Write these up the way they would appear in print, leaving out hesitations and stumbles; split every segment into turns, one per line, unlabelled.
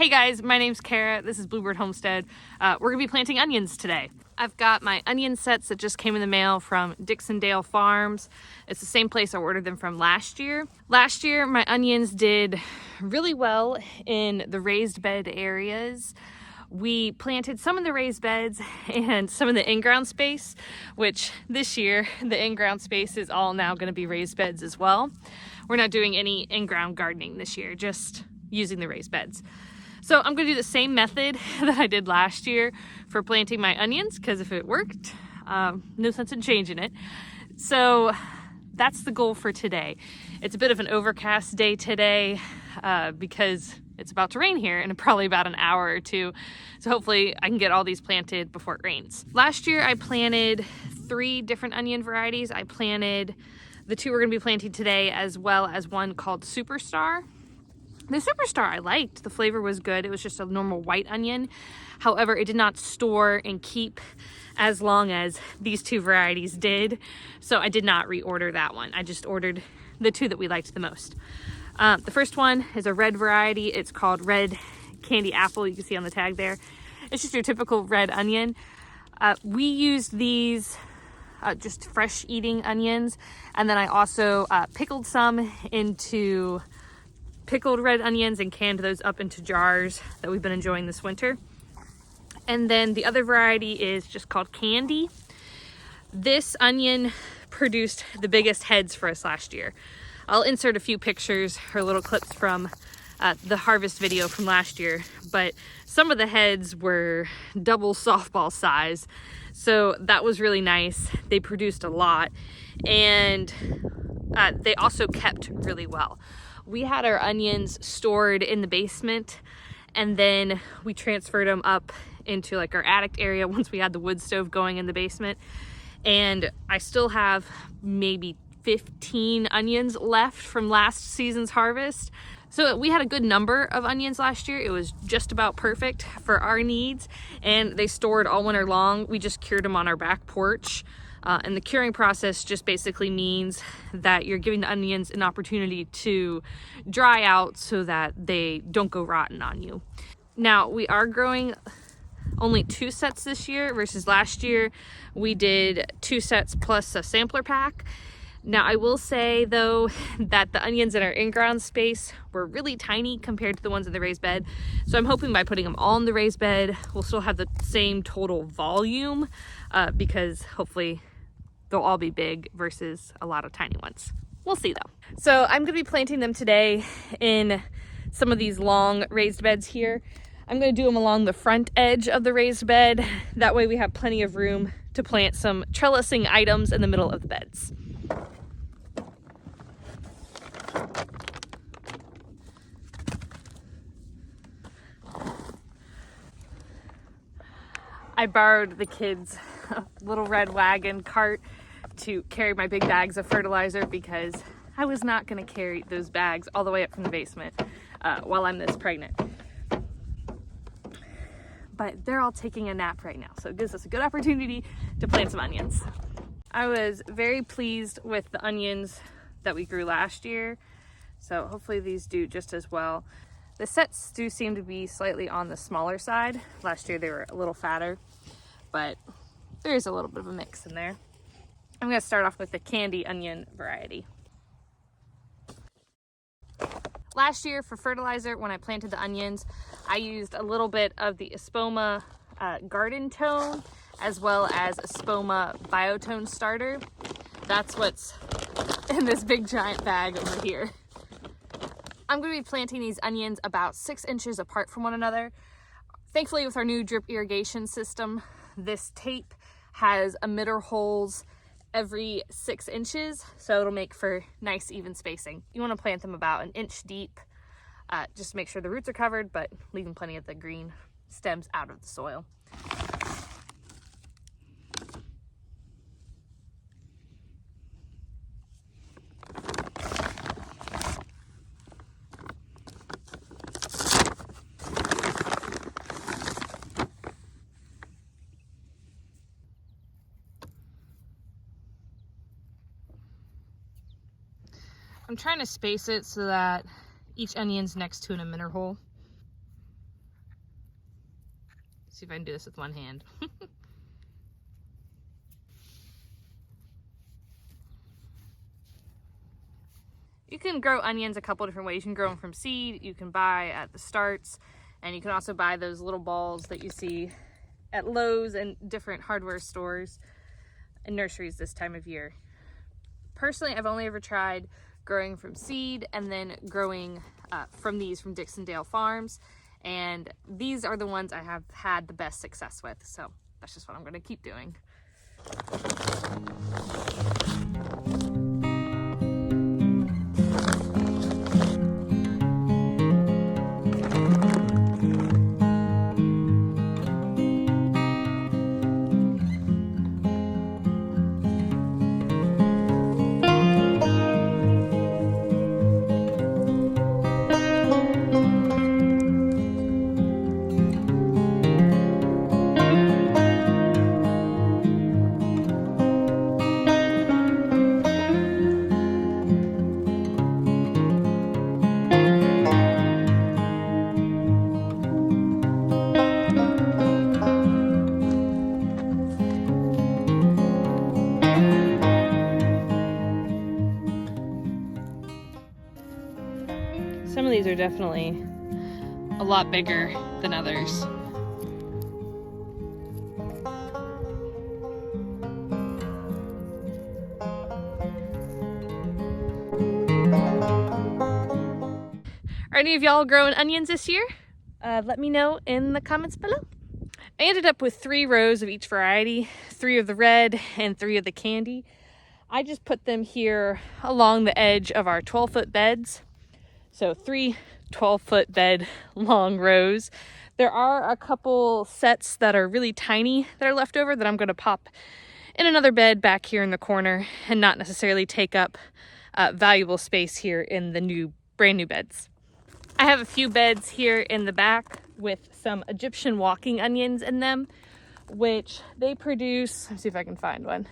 Hey guys, my name's Cara. This is Bluebird Homestead. We're gonna be planting onions today. I've got my onion sets that just came in the mail from Dixondale Farms. It's the same place I ordered them from last year. Last year, my onions did really well in the raised bed areas. We planted some in the raised beds and some in the in-ground space, which this year, the in-ground space is all now gonna be raised beds as well. We're not doing any in-ground gardening this year, just using the raised beds. So I'm gonna do the same method that I did last year for planting my onions, because if it worked, no sense in changing it. So that's the goal for today. It's a bit of an overcast day today because it's about to rain here in probably about an hour or two. So hopefully I can get all these planted before it rains. Last year I planted 3 different onion varieties. I planted the 2 we're gonna be planting today, as well as one called Superstar. The Superstar I liked. The flavor was good. It was just a normal white onion. However, it did not store and keep as long as these 2 varieties did. So I did not reorder that one. I just ordered the 2 that we liked the most. The first one is a red variety. It's called Red Candy Apple. You can see on the tag there. It's just your typical red onion. We used these just fresh eating onions. And then I also pickled some into pickled red onions and canned those up into jars that we've been enjoying this winter. And then the other variety is just called Candy. This onion produced the biggest heads for us last year. I'll insert a few pictures or little clips from the harvest video from last year, but some of the heads were double softball size. So that was really nice. They produced a lot, and they also kept really well. We had our onions stored in the basement, and then we transferred them up into like our attic area once we had the wood stove going in the basement. And I still have maybe 15 onions left from last season's harvest. So we had a good number of onions last year. It was just about perfect for our needs, and they stored all winter long. We just cured them on our back porch. And the curing process just basically means that you're giving the onions an opportunity to dry out so that they don't go rotten on you. Now, we are growing only 2 sets this year versus last year we did 2 sets plus a sampler pack. Now, I will say though that the onions in our in-ground space were really tiny compared to the ones in the raised bed. So I'm hoping by putting them all in the raised bed, we'll still have the same total volume because hopefully they'll all be big versus a lot of tiny ones. We'll see though. So I'm gonna be planting them today in some of these long raised beds here. I'm gonna do them along the front edge of the raised bed. That way we have plenty of room to plant some trellising items in the middle of the beds. I borrowed the kids' little red wagon cart to carry my big bags of fertilizer because I was not going to carry those bags all the way up from the basement while I'm this pregnant. But they're all taking a nap right now, so it gives us a good opportunity to plant some onions. I was very pleased with the onions that we grew last year, so hopefully these do just as well. The sets do seem to be slightly on the smaller side. Last year they were a little fatter, but there is a little bit of a mix in there. I'm gonna start off with the Candy onion variety. Last year for fertilizer, when I planted the onions, I used a little bit of the Espoma Garden Tone, as well as Espoma Biotone Starter. That's what's in this big giant bag over here. I'm going to be planting these onions about 6 inches apart from one another. Thankfully, with our new drip irrigation system, this tape has emitter holes every 6 inches, so it'll make for nice even spacing. You want to plant them about 1 inch deep, just to make sure the roots are covered, but leaving plenty of the green stems out of the soil. I'm trying to space it so that each onion's next to an emitter hole. See if I can do this with one hand. You can grow onions a couple different ways. You can grow them from seed, you can buy at the starts, and you can also buy those little balls that you see at Lowe's and different hardware stores and nurseries this time of year. Personally, I've only ever tried growing from seed and then growing from these from Dixondale Farms, and these are the ones I have had the best success with, so that's just what I'm going to keep doing. Some of these are definitely a lot bigger than others. Are any of y'all growing onions this year? Let me know in the comments below. I ended up with 3 rows of each variety, 3 of the red and 3 of the candy. I just put them here along the edge of our 12-foot beds. So 3 12-foot bed long rows. There are a couple sets that are really tiny that are left over that I'm going to pop in another bed back here in the corner and not necessarily take up valuable space here in the brand new beds. I have a few beds here in the back with some Egyptian walking onions in them, which they produce. Let's see if I can find one.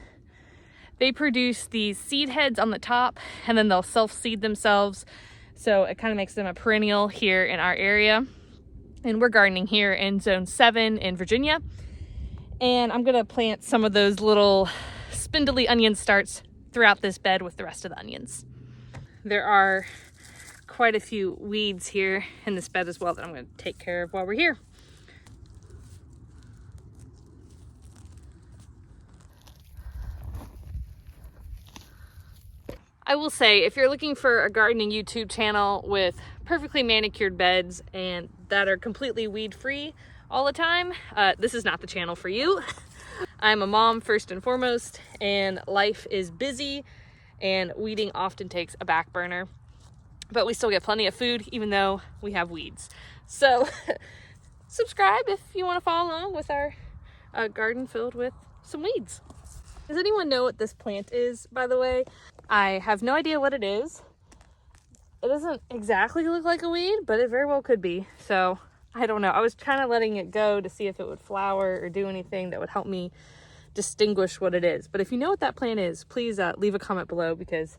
They produce these seed heads on the top, and then they'll self-seed themselves. So it kind of makes them a perennial here in our area. And we're gardening here in Zone 7 in Virginia. And I'm going to plant some of those little spindly onion starts throughout this bed with the rest of the onions. There are quite a few weeds here in this bed as well that I'm going to take care of while we're here. I will say, if you're looking for a gardening YouTube channel with perfectly manicured beds and that are completely weed-free all the time, this is not the channel for you. I'm a mom first and foremost, and life is busy, and weeding often takes a back burner. But we still get plenty of food, even though we have weeds. So subscribe if you want to follow along with our garden filled with some weeds. Does anyone know what this plant is, by the way? I have no idea what it is. It doesn't exactly look like a weed, but it very well could be. So I don't know. I was kind of letting it go to see if it would flower or do anything that would help me distinguish what it is. But if you know what that plant is, please leave a comment below, because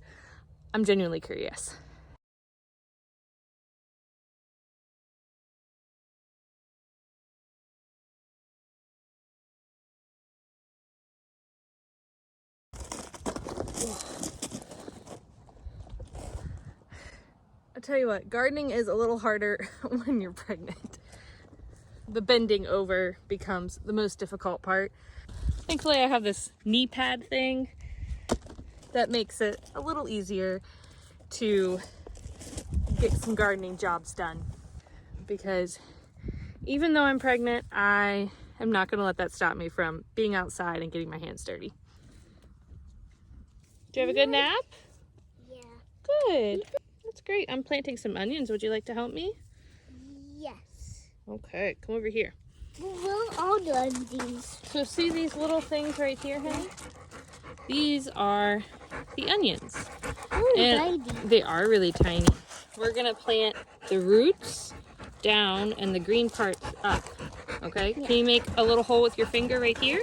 I'm genuinely curious. I tell you what, gardening is a little harder when you're pregnant. The bending over becomes the most difficult part. Thankfully, I have this knee pad thing that makes it a little easier to get some gardening jobs done. Because even though I'm pregnant, I am not going to let that stop me from being outside and getting my hands dirty. Do you have a good nap?
Yeah.
Good. That's great. I'm planting some onions. Would you like to help me?
Yes.
Okay, come over here.
We'll all do these.
So see these little things right here, honey? These are the onions.
Oh,
And
baby.
they are really tiny. We're gonna plant the roots down and the green parts up. Okay? Can you make a little hole with your finger right here?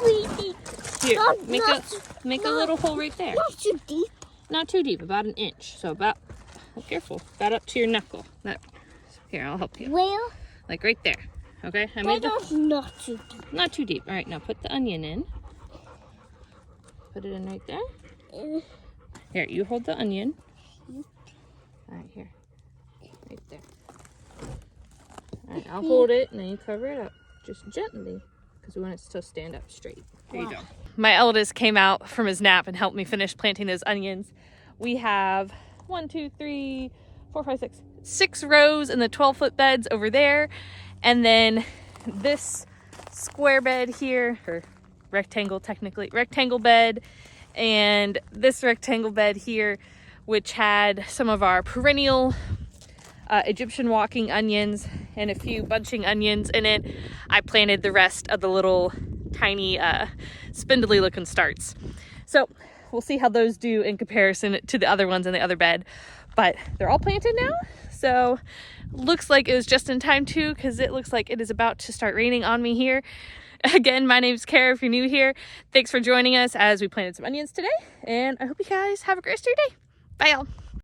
Here, make a little hole right there.
Not too deep.
Not too deep, about an inch. So about, careful, about up to your knuckle. Here, I'll help you.
Where?
Like right there. Okay, I made
That's not too deep.
not too deep. All right, now put the onion in. Put it in right there. Here, you hold the onion. All right, here. Right there. All right, I'll hold it and then you cover it up. Just gently, because we want it to stand up straight. There you go. My eldest came out from his nap and helped me finish planting those onions. We have 6 rows in the 12-foot beds over there. And then this square bed here, or rectangle technically, rectangle bed, and this rectangle bed here, which had some of our perennial Egyptian walking onions and a few bunching onions in it. I planted the rest of the little tiny spindly looking starts. So we'll see how those do in comparison to the other ones in the other bed, but they're all planted now. So looks like it was just in time too, because it looks like it is about to start raining on me here. Again, my name's Cara if you're new here. Thanks for joining us as we planted some onions today, and I hope you guys have a great rest of your day. Bye y'all.